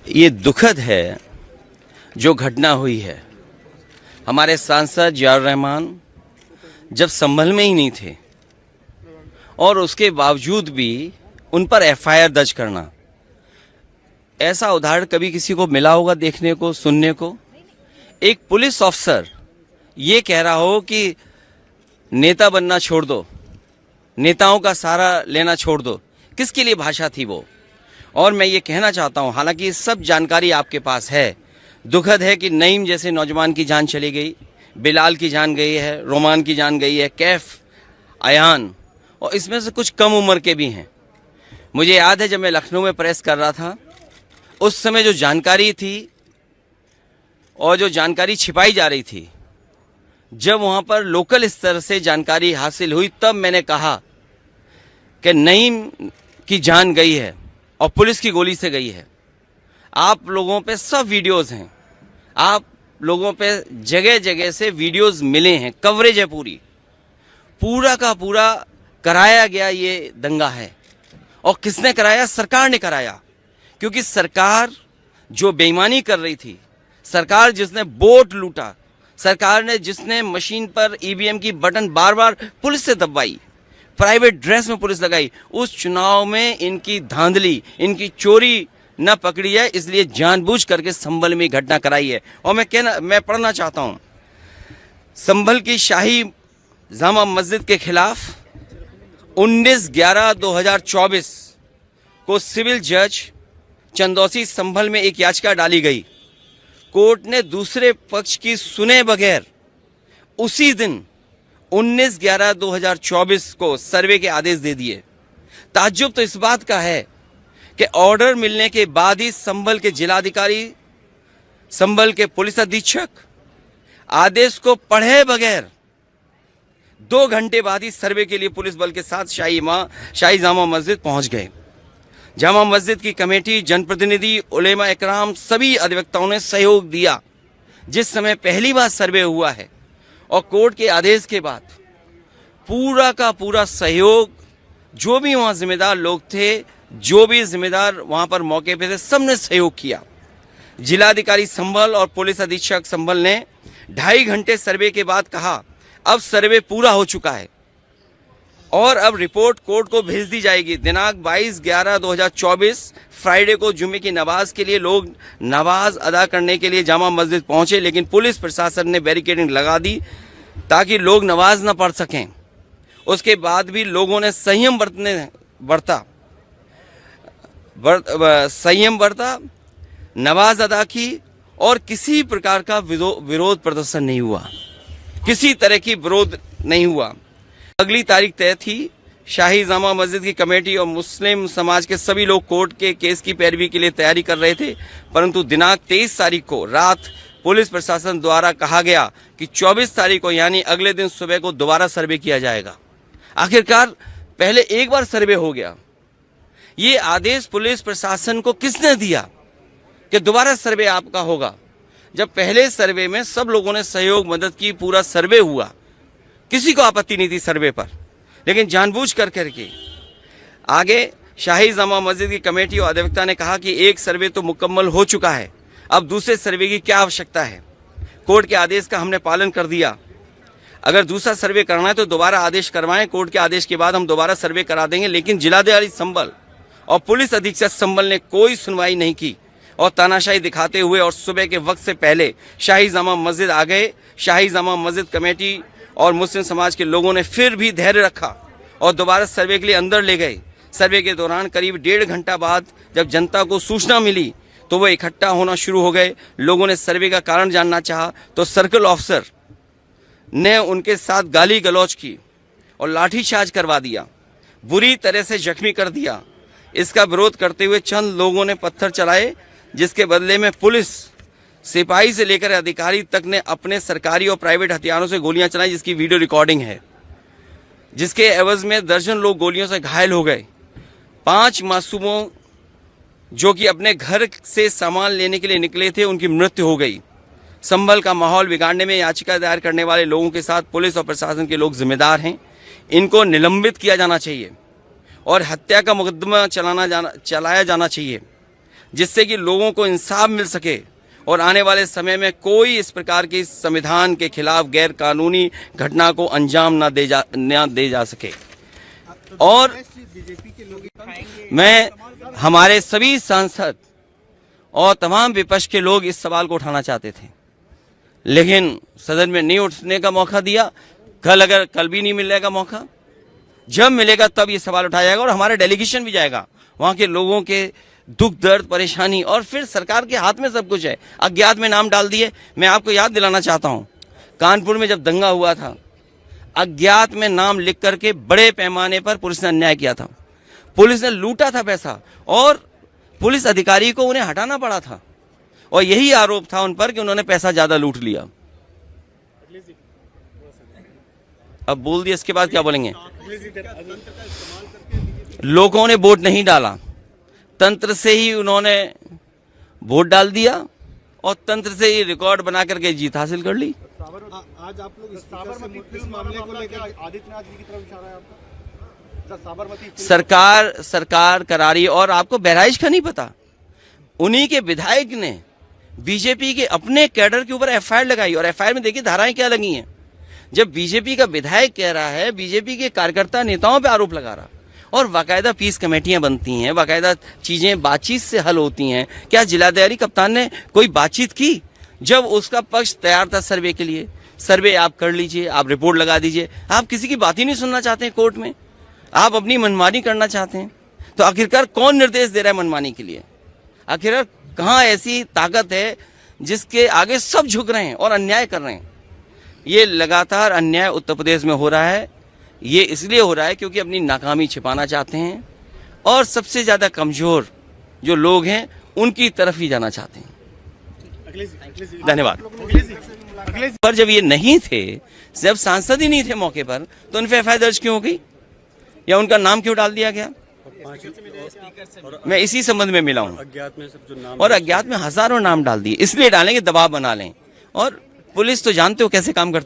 ये दुखद है जो घटना हुई है। हमारे सांसद जियाउर रहमान जब संभल में ही नहीं थे और उसके बावजूद भी उन पर एफआईआर दर्ज करना, ऐसा उदाहरण कभी किसी को मिला होगा देखने को, सुनने को? एक पुलिस ऑफिसर ये कह रहा हो कि नेता बनना छोड़ दो, नेताओं का सहारा लेना छोड़ दो। किसके लिए भाषा थी वो? और मैं ये कहना चाहता हूँ, हालांकि सब जानकारी आपके पास है, दुखद है कि नईम जैसे नौजवान की जान चली गई, बिलाल की जान गई है, रोमान की जान गई है, कैफ, अयान, और इसमें से कुछ कम उम्र के भी हैं। मुझे याद है जब मैं लखनऊ में प्रेस कर रहा था, उस समय जो जानकारी थी और जो जानकारी छिपाई जा रही थी, जब वहाँ पर लोकल स्तर से जानकारी हासिल हुई, तब मैंने कहा कि नईम की जान गई है और पुलिस की गोली से गई है। आप लोगों पे सब वीडियोस हैं, आप लोगों पे जगह जगह से वीडियोस मिले हैं, कवरेज है पूरा का पूरा कराया गया ये दंगा है। और किसने कराया? सरकार ने कराया, क्योंकि सरकार जो बेईमानी कर रही थी, सरकार जिसने वोट लूटा, सरकार ने जिसने मशीन पर ईवीएम की बटन बार बार पुलिस से दबवाई, प्राइवेट ड्रेस में पुलिस लगाई, उस चुनाव में इनकी धांधली, इनकी चोरी न पकड़ी है, इसलिए जानबूझ करके संभल में घटना कराई है। और मैं पढ़ना चाहता हूं, संभल की शाही जामा मस्जिद के खिलाफ 19/11/2024 को सिविल जज चंदौसी संभल में एक याचिका डाली गई। कोर्ट ने दूसरे पक्ष की सुने बगैर उसी दिन 19/11/2024 को सर्वे के आदेश दे दिए। ताज्जुब तो इस बात का है कि ऑर्डर मिलने के बाद ही संभल के जिलाधिकारी, संभल के पुलिस अधीक्षक आदेश को पढ़े बगैर 2 घंटे बाद ही सर्वे के लिए पुलिस बल के साथ शाही जामा मस्जिद पहुंच गए। जामा मस्जिद की कमेटी, जनप्रतिनिधि, उलेमा इकराम, सभी अधिवक्ताओं ने सहयोग दिया। जिस समय पहली बार सर्वे हुआ है और कोर्ट के आदेश के बाद पूरा का पूरा सहयोग, जो भी वहां जिम्मेदार लोग थे, जो भी जिम्मेदार वहां पर मौके पे थे, सबने सहयोग किया। जिलाधिकारी संभल और पुलिस अधीक्षक संभल ने 2.5 घंटे सर्वे के बाद कहा, अब सर्वे पूरा हो चुका है और अब रिपोर्ट कोर्ट को भेज दी जाएगी। दिनांक 22/11/2024 फ्राइडे को जुम्मे की नमाज के लिए लोग नमाज अदा करने के लिए जामा मस्जिद पहुंचे, लेकिन पुलिस प्रशासन ने बैरिकेडिंग लगा दी ताकि लोग नमाज न पढ़ सकें। उसके बाद भी लोगों ने संयम बरता, नमाज अदा की और किसी प्रकार का विरोध प्रदर्शन नहीं हुआ, किसी तरह की विरोध नहीं हुआ। अगली तारीख तय थी। शाही जामा मस्जिद की कमेटी और मुस्लिम समाज के सभी लोग कोर्ट के केस की पैरवी के लिए तैयारी कर रहे थे, परंतु दिनांक 23 तारीख को रात पुलिस प्रशासन द्वारा कहा गया कि 24 तारीख को यानी अगले दिन सुबह को दोबारा सर्वे किया जाएगा। आखिरकार पहले एक बार सर्वे हो गया। ये आदेश पुलिस प्रशासन को किसने दिया कि दोबारा सर्वे आपका होगा, जब पहले सर्वे में सब लोगों ने सहयोग मदद की, पूरा सर्वे हुआ, किसी को आपत्ति नहीं थी सर्वे पर, लेकिन जानबूझ करके आगे शाही जामा मस्जिद की कमेटी और अधिवक्ता ने कहा कि एक सर्वे तो मुकम्मल हो चुका है, अब दूसरे सर्वे की क्या आवश्यकता है। कोर्ट के आदेश का हमने पालन कर दिया, अगर दूसरा सर्वे करना है तो दोबारा आदेश करवाएं, कोर्ट के आदेश के बाद हम दोबारा सर्वे करा देंगे। लेकिन जिलाधिकारी संभल और पुलिस अधीक्षक संभल ने कोई सुनवाई नहीं की और तानाशाही दिखाते हुए और सुबह के वक्त से पहले शाही जामा मस्जिद आ गए। शाही जामा मस्जिद कमेटी और मुस्लिम समाज के लोगों ने फिर भी धैर्य रखा और दोबारा सर्वे के लिए अंदर ले गए। सर्वे के दौरान करीब 1.5 घंटा बाद जब जनता को सूचना मिली तो वो इकट्ठा होना शुरू हो गए। लोगों ने सर्वे का कारण जानना चाहा तो सर्कल ऑफिसर ने उनके साथ गाली गलौज की और लाठीचार्ज करवा दिया, बुरी तरह से जख्मी कर दिया। इसका विरोध करते हुए चंद लोगों ने पत्थर चलाए, जिसके बदले में पुलिस, सिपाही से लेकर अधिकारी तक ने अपने सरकारी और प्राइवेट हथियारों से गोलियां चलाई, जिसकी वीडियो रिकॉर्डिंग है, जिसके एवज में दर्जन लोग गोलियों से घायल हो गए। 5 मासूमों जो कि अपने घर से सामान लेने के लिए निकले थे, उनकी मृत्यु हो गई। संभल का माहौल बिगाड़ने में याचिका दायर करने वाले लोगों के साथ पुलिस और प्रशासन के लोग जिम्मेदार हैं। इनको निलंबित किया जाना चाहिए और हत्या का मुकदमा चलाया जाना चाहिए। जिससे कि लोगों को इंसाफ मिल सके और आने वाले समय में कोई इस प्रकार की संविधान के खिलाफ गैर कानूनी घटना को अंजाम न दे जा सके। और मैं हमारे सभी सांसद और तमाम विपक्ष के लोग इस सवाल को उठाना चाहते थे, लेकिन सदन में नहीं उठने का मौका दिया। कल भी नहीं मिलेगा मौका, जब मिलेगा तब ये सवाल उठाया जाएगा और हमारा डेलीगेशन भी जाएगा वहां के लोगों के दुख दर्द परेशानी। और फिर सरकार के हाथ में सब कुछ है, अज्ञात में नाम डाल दिए। मैं आपको याद दिलाना चाहता हूं, कानपुर में जब दंगा हुआ था, अज्ञात में नाम लिख करके बड़े पैमाने पर पुलिस ने अन्याय किया था। पुलिस ने लूटा था पैसा और पुलिस अधिकारी को उन्हें हटाना पड़ा था और यही आरोप था उन पर कि उन्होंने पैसा ज्यादा लूट लिया। अब बोल दिया, इसके बाद क्या बोलेंगे? लोगों ने वोट नहीं डाला, तंत्र से ही उन्होंने वोट डाल दिया और तंत्र से ही रिकॉर्ड बना करके जीत हासिल कर ली। आज आप लोग इस मामले को लेकर आदित्यनाथ जी की तरफ इशारा है आपका? साबरमती सरकार करा रही है। और आपको बहराइच का नहीं पता, उन्हीं के विधायक ने बीजेपी के अपने कैडर के ऊपर एफआईआर लगाई और एफआईआर में देखिए धाराएं क्या लगी हैं। जब बीजेपी का विधायक कह रहा है, बीजेपी के कार्यकर्ता नेताओं पे आरोप लगा रहा और बाकायदा पीस कमेटियां बनती हैं, बाकायदा चीजें बातचीत से हल होती हैं। क्या जिलाधिकारी कप्तान ने कोई बातचीत की? जब उसका पक्ष तैयार था सर्वे के लिए, सर्वे आप कर लीजिए, आप रिपोर्ट लगा दीजिए। आप किसी की बात ही नहीं सुनना चाहते हैं कोर्ट में, आप अपनी मनमानी करना चाहते हैं। तो आखिरकार कौन निर्देश दे रहा है मनमानी के लिए? आखिरकार कहाँ ऐसी ताकत है जिसके आगे सब झुक रहे हैं और अन्याय कर रहे हैं? ये लगातार अन्याय उत्तर प्रदेश में हो रहा है। ये इसलिए हो रहा है क्योंकि अपनी नाकामी छिपाना चाहते हैं और सबसे ज्यादा कमजोर जो लोग हैं उनकी तरफ ही जाना चाहते हैं। धन्यवाद। पर जब ये नहीं थे, जब सांसद ही नहीं थे मौके पर, तो उन पे एफआईआर दर्ज क्यों हो गई या उनका नाम क्यों डाल दिया गया? मैं इसी संबंध में मिला हूं। और अज्ञात में हजारों नाम डाल दिए, इसलिए डालें कि दबाव बना लें। और पुलिस तो जानते हो कैसे काम करती है।